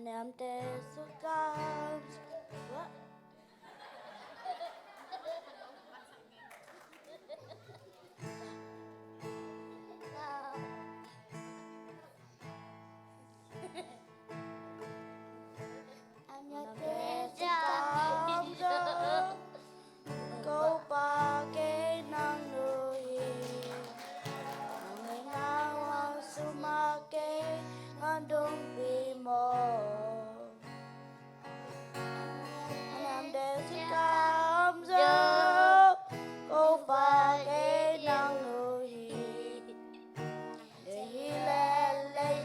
am the comes. What? I'm your comes. Go back and nui. Ang inawa sumake ngandung bimo. Nam de comes. Go back and nui. De hile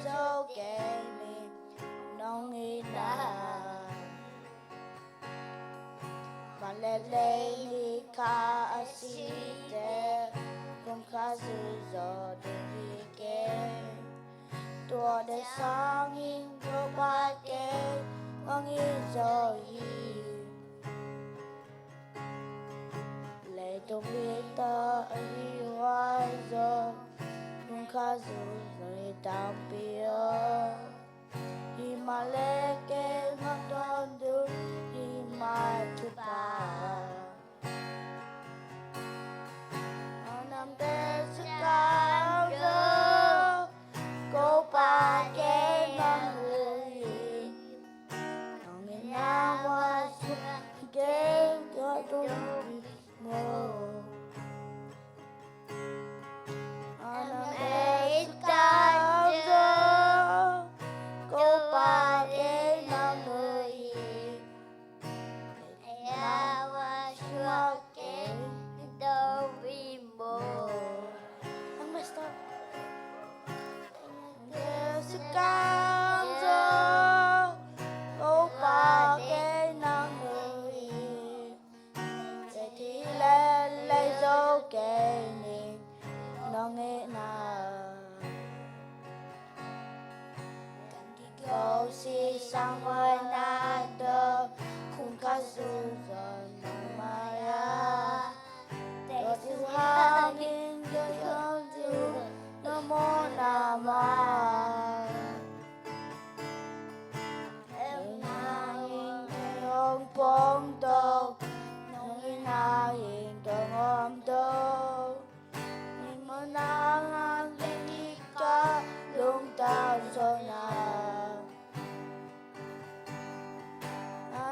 so gaming nong ina. Malele ni ka asite kung kazuzo dihike tua de sanging gopake ang izohi le tobita iwazo kung kazuzo itampio himaleke ngandondu himatupa anam desukauzo kopake nangui nanginawa suke gadungmo anam desukauzo kopake nangui ang basta desukauzo kopake nangui Lele so gaining nong ina Go si sang hoài nada kung kazuzo ng maya Go si hangin yoyon du namo naman Ang hangin kayong pongdo nong inahing kangomdo Ni mo nang hangin ika lungtaw so na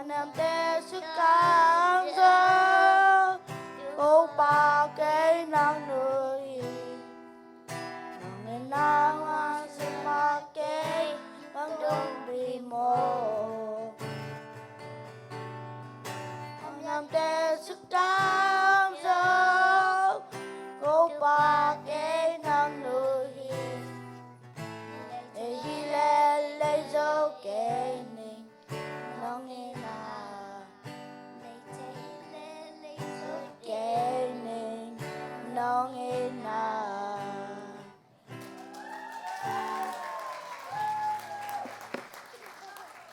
Anam desukauzo Kopake nang